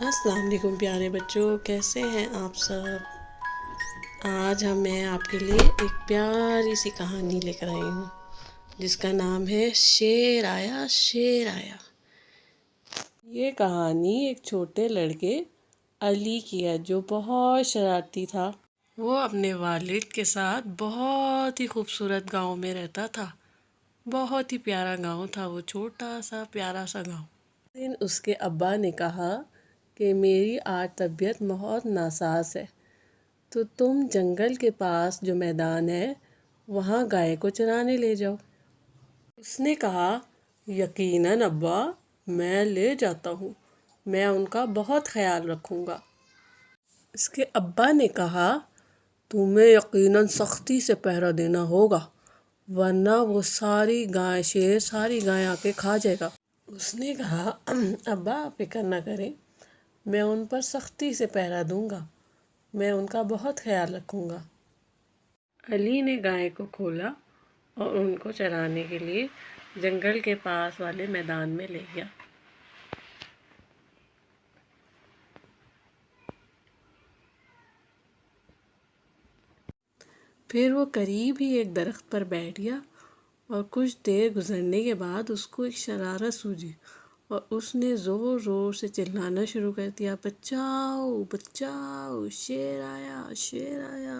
السلام علیکم پیارے بچوں، کیسے ہیں آپ سب؟ آج میں آپ کے لیے ایک پیاری سی کہانی لے کر آئی ہوں جس کا نام ہے شیر آیا شیر آیا۔ یہ کہانی ایک چھوٹے لڑکے علی کی ہے جو بہت شرارتی تھا۔ وہ اپنے والد کے ساتھ بہت ہی خوبصورت گاؤں میں رہتا تھا۔ بہت ہی پیارا گاؤں تھا وہ، چھوٹا سا پیارا سا گاؤں۔ دن اس کے ابا نے کہا کہ میری آج طبیعت بہت ناساز ہے، تو تم جنگل کے پاس جو میدان ہے وہاں گائے کو چرانے لے جاؤ۔ اس نے کہا یقیناً ابا، میں لے جاتا ہوں، میں ان کا بہت خیال رکھوں گا۔ اس کے ابا نے کہا تمہیں یقیناً سختی سے پہرا دینا ہوگا ورنہ وہ شیر ساری گائیں آ کے کھا جائے گا۔ اس نے کہا ابا آپ فکر نہ کریں، میں ان پر سختی سے پہرا دوں گا، میں ان کا بہت خیال رکھوں گا۔ علی نے گائے کو کھولا اور ان کو چرانے کے لیے جنگل کے پاس والے میدان میں لے گیا۔ پھر وہ قریب ہی ایک درخت پر بیٹھ گیا اور کچھ دیر گزرنے کے بعد اس کو ایک شرارت سوجی اور اس نے زور زور سے چلانا شروع کر دیا، بچاؤ بچاؤ، شیر آیا شیر آیا،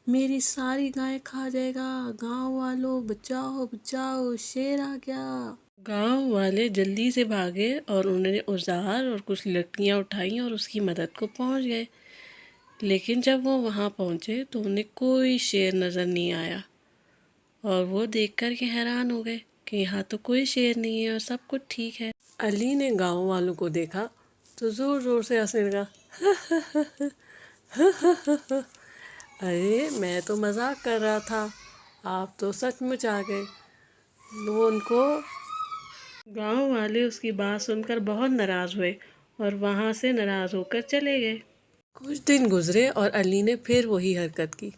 میری ساری گائیں کھا جائے گا، گاؤں والوں بچاؤ بچاؤ، شیر آ گیا۔ گاؤں والے جلدی سے بھاگے اور انہوں نے اوزار اور کچھ لکڑیاں اٹھائیں اور اس کی مدد کو پہنچ گئے، لیکن جب وہ وہاں پہنچے تو انہیں کوئی شیر نظر نہیں آیا اور وہ دیکھ کر کے حیران ہو گئے کہ یہاں تو کوئی شیر نہیں ہے اور سب کچھ ٹھیک ہے۔ علی نے گاؤں والوں کو دیکھا تو زور زور سے ہنسنے لگا، ارے میں تو مذاق کر رہا تھا، آپ تو سچ مچ آ گئے۔ گاؤں والے اس کی بات سن کر بہت ناراض ہوئے اور وہاں سے ناراض ہو کر چلے گئے۔ کچھ دن گزرے اور علی نے پھر وہی حرکت کی،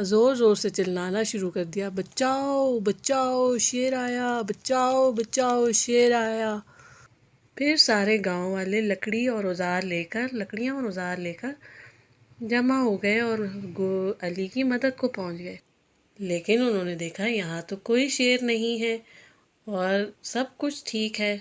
زور زور سے چلانا شروع کر دیا، بچاؤ بچاؤ شیر آیا، بچاؤ بچاؤ شیر آیا۔ پھر سارے گاؤں والے لکڑیاں اور اوزار لے کر جمع ہو گئے اور علی کی مدد کو پہنچ گئے، لیکن انہوں نے دیکھا یہاں تو کوئی شیر نہیں ہے اور سب کچھ ٹھیک ہے۔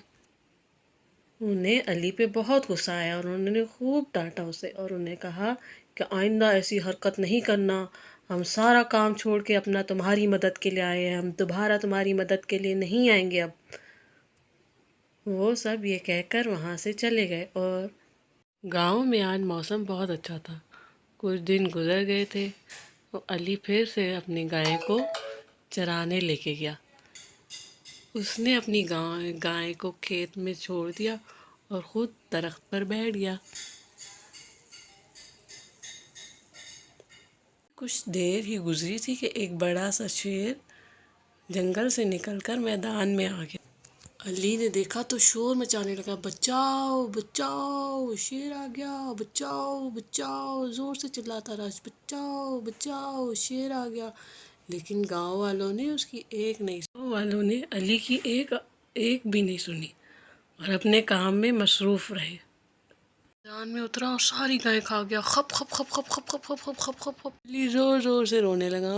انہیں علی پہ بہت غصہ آیا اور انہوں نے خوب ڈانٹا اسے اور انہیں کہا کہ آئندہ ایسی حرکت نہیں کرنا، ہم سارا کام چھوڑ کے اپنا تمہاری مدد کے لیے آئے ہیں، ہم دوبارہ تمہاری مدد کے لیے نہیں آئیں گے اب۔ وہ سب یہ کہہ کر وہاں سے چلے گئے اور گاؤں میں آج موسم بہت اچھا تھا۔ کچھ دن گزر گئے تھے اور علی پھر سے اپنی گائے کو چرانے لے کے گیا۔ اس نے اپنی گائے کو کھیت میں چھوڑ دیا اور خود درخت پر بیٹھ گیا۔ کچھ دیر ہی گزری تھی کہ ایک بڑا سا شیر جنگل سے نکل کر میدان میں آ گیا۔ علی نے دیکھا تو شور مچانے لگا، بچاؤ بچاؤ شیر آ گیا، بچاؤ بچاؤ، زور سے چلاتا رہا، بچاؤ بچاؤ شیر آ گیا، لیکن گاؤں والوں نے علی کی ایک بھی نہیں سنی اور اپنے کام میں مصروف رہے۔ میدان میں اترا اور ساری گائیں کھا گیا، خپ خپ خپ خپ خپ خپ خپ خپ خپ خپ۔ علی زور زور سے رونے لگا،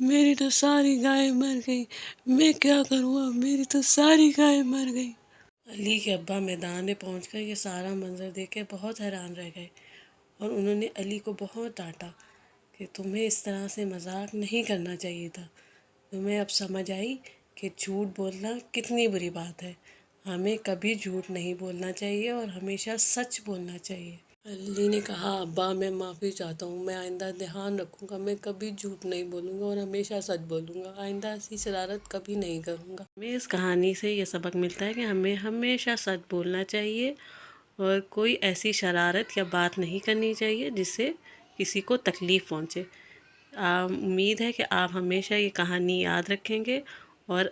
میری تو ساری گائیں مر گئی، میں کیا کروں اب، میری تو ساری گائیں مر گئی۔ علی کے ابا میدان میں پہنچ کر یہ سارا منظر دیکھ کے بہت حیران رہ گئے اور انہوں نے علی کو بہت ڈانٹا کہ تمہیں اس طرح سے مذاق نہیں کرنا چاہیے تھا، تمہیں اب سمجھ آئی کہ جھوٹ بولنا کتنی بری بات ہے، ہمیں کبھی جھوٹ نہیں بولنا چاہیے اور ہمیشہ سچ بولنا چاہیے۔ علی نے کہا ابا میں معافی چاہتا ہوں، میں آئندہ دھیان رکھوں گا، میں کبھی جھوٹ نہیں بولوں گا اور ہمیشہ سچ بولوں گا، آئندہ ایسی شرارت کبھی نہیں کروں گا۔ ہمیں اس کہانی سے یہ سبق ملتا ہے کہ ہمیں ہمیشہ سچ بولنا چاہیے اور کوئی ایسی شرارت یا بات نہیں کرنی چاہیے جس سے کسی کو تکلیف پہنچے۔ امید ہے کہ آپ ہمیشہ یہ کہانی یاد رکھیں گے اور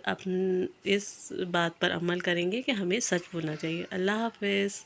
اس بات پر عمل کریں گے کہ ہمیں سچ بولنا چاہیے۔ اللہ حافظ۔